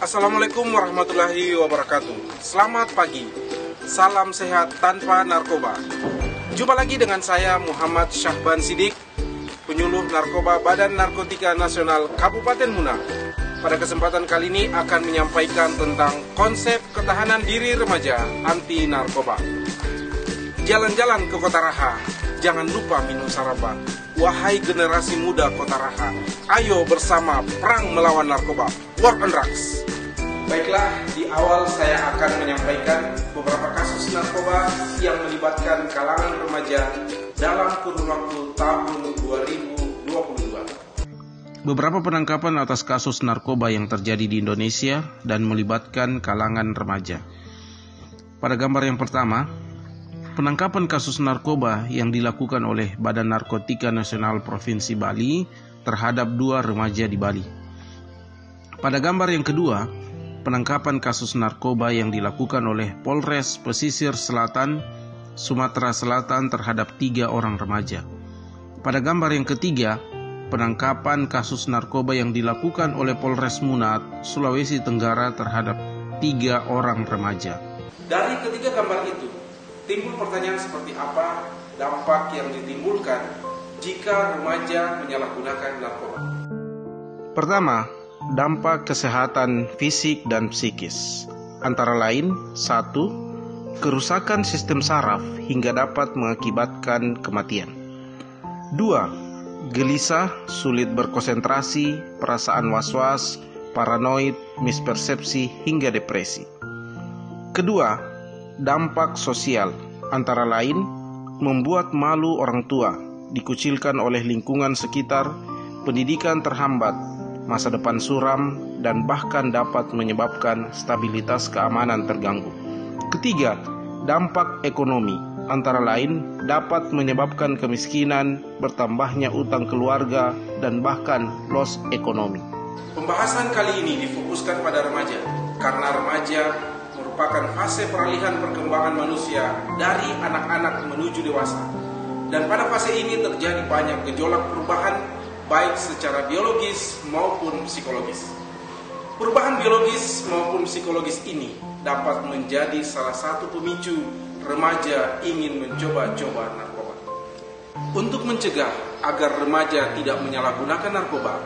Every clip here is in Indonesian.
Assalamualaikum warahmatullahi wabarakatuh. Selamat pagi. Salam sehat tanpa narkoba. Jumpa lagi dengan saya Muhammad Syahban Sidik, penyuluh narkoba Badan Narkotika Nasional Kabupaten Muna. Pada kesempatan kali ini akan menyampaikan tentang konsep ketahanan diri remaja anti narkoba. Jalan-jalan ke Kota Raha, jangan lupa minum saraba. Wahai generasi muda Kota Raha, ayo bersama perang melawan narkoba. War on drugs. Baiklah, di awal saya akan menyampaikan beberapa kasus narkoba yang melibatkan kalangan remaja dalam kurun waktu tahun 2022. Beberapa penangkapan atas kasus narkoba yang terjadi di Indonesia dan melibatkan kalangan remaja. Pada gambar yang pertama, penangkapan kasus narkoba yang dilakukan oleh Badan Narkotika Nasional Provinsi Bali terhadap 2 remaja di Bali. Pada gambar yang kedua, penangkapan kasus narkoba yang dilakukan oleh Polres Pesisir Selatan, Sumatera Selatan terhadap 3 orang remaja. Pada gambar yang ketiga, penangkapan kasus narkoba yang dilakukan oleh Polres Munat, Sulawesi Tenggara terhadap 3 orang remaja. Dari ketiga gambar itu, timbul pertanyaan seperti apa dampak yang ditimbulkan jika remaja menyalahgunakan narkoba. Pertama, dampak kesehatan fisik dan psikis. Antara lain, 1. Kerusakan sistem saraf hingga dapat mengakibatkan kematian. 2. Gelisah, sulit berkonsentrasi, perasaan was-was, paranoid, mispersepsi, hingga depresi. Kedua, dampak sosial. Antara lain, membuat malu orang tua, dikucilkan oleh lingkungan sekitar, pendidikan terhambat, masa depan suram, dan bahkan dapat menyebabkan stabilitas keamanan terganggu. Ketiga, dampak ekonomi. Antara lain, dapat menyebabkan kemiskinan, bertambahnya utang keluarga, dan bahkan loss ekonomi. Pembahasan kali ini difokuskan pada remaja, karena remaja merupakan fase peralihan perkembangan manusia dari anak-anak menuju dewasa. Dan pada fase ini terjadi banyak gejolak perubahan, baik secara biologis maupun psikologis. Perubahan biologis maupun psikologis ini dapat menjadi salah satu pemicu remaja ingin mencoba-coba narkoba. Untuk mencegah agar remaja tidak menyalahgunakan narkoba,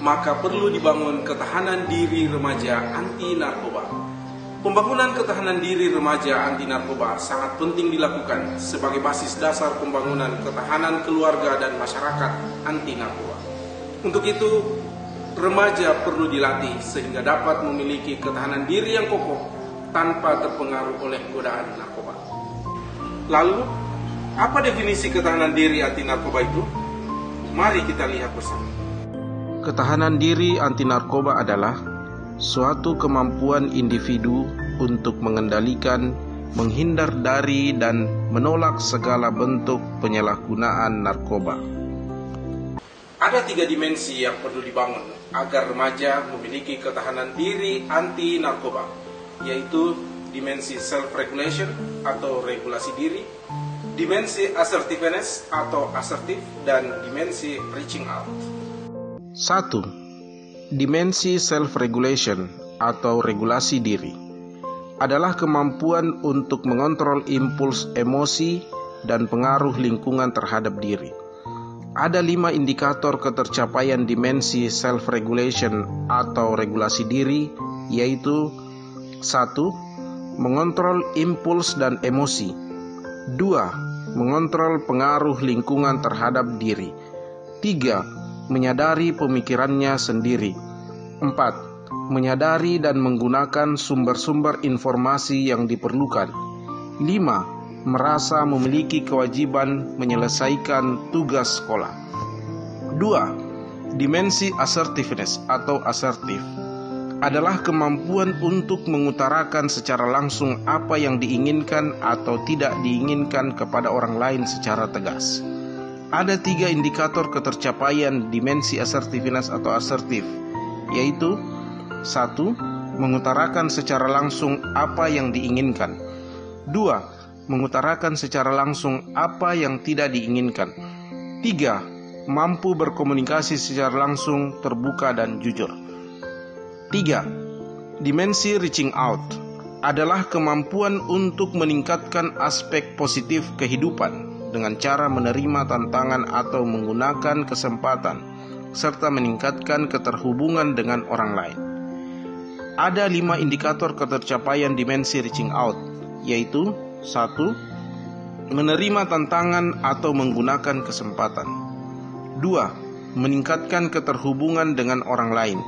maka perlu dibangun ketahanan diri remaja anti narkoba. Pembangunan ketahanan diri remaja anti narkoba sangat penting dilakukan sebagai basis dasar pembangunan ketahanan keluarga dan masyarakat anti narkoba. Untuk itu, remaja perlu dilatih sehingga dapat memiliki ketahanan diri yang kokoh tanpa terpengaruh oleh godaan narkoba. Lalu, apa definisi ketahanan diri anti narkoba itu? Mari kita lihat bersama. Ketahanan diri anti narkoba adalah suatu kemampuan individu untuk mengendalikan, menghindar dari, dan menolak segala bentuk penyalahgunaan narkoba. Ada 3 dimensi yang perlu dibangun agar remaja memiliki ketahanan diri anti narkoba, yaitu dimensi self-regulation atau regulasi diri, dimensi assertiveness atau asertif, dan dimensi reaching out. 1. Dimensi self-regulation atau regulasi diri adalah kemampuan untuk mengontrol impuls emosi dan pengaruh lingkungan terhadap diri. Ada 5 indikator ketercapaian dimensi self-regulation atau regulasi diri, yaitu 1. Mengontrol impuls dan emosi. 2. Mengontrol pengaruh lingkungan terhadap diri. 3. Menyadari pemikirannya sendiri. 4. Menyadari dan menggunakan sumber-sumber informasi yang diperlukan. 5. Merasa memiliki kewajiban menyelesaikan tugas sekolah. 2. Dimensi assertiveness atau asertif adalah kemampuan untuk mengutarakan secara langsung apa yang diinginkan atau tidak diinginkan kepada orang lain secara tegas. Ada 3 indikator ketercapaian dimensi assertiveness atau asertif, yaitu 1. Mengutarakan secara langsung apa yang diinginkan. 2. Mengutarakan secara langsung apa yang tidak diinginkan. 3. Mampu berkomunikasi secara langsung, terbuka, dan jujur. 3. Dimensi reaching out adalah kemampuan untuk meningkatkan aspek positif kehidupan dengan cara menerima tantangan atau menggunakan kesempatan, serta meningkatkan keterhubungan dengan orang lain. Ada 5 indikator ketercapaian dimensi reaching out, yaitu 1. Menerima tantangan atau menggunakan kesempatan. 2. Meningkatkan keterhubungan dengan orang lain.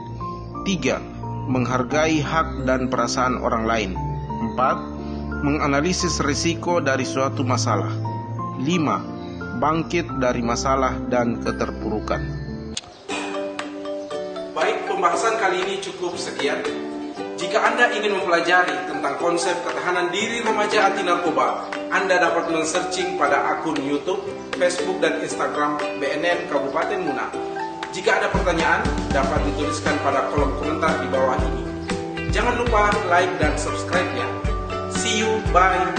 3. Menghargai hak dan perasaan orang lain. 4. Menganalisis risiko dari suatu masalah. 5. Bangkit dari masalah dan keterpurukan. Baik, pembahasan kali ini cukup sekian. Jika Anda ingin mempelajari tentang konsep ketahanan diri remaja anti narkoba, Anda dapat men-searching pada akun YouTube, Facebook, dan Instagram BNN Kabupaten Muna. Jika ada pertanyaan, dapat dituliskan pada kolom komentar di bawah ini. Jangan lupa like dan subscribe-nya. See you, bye,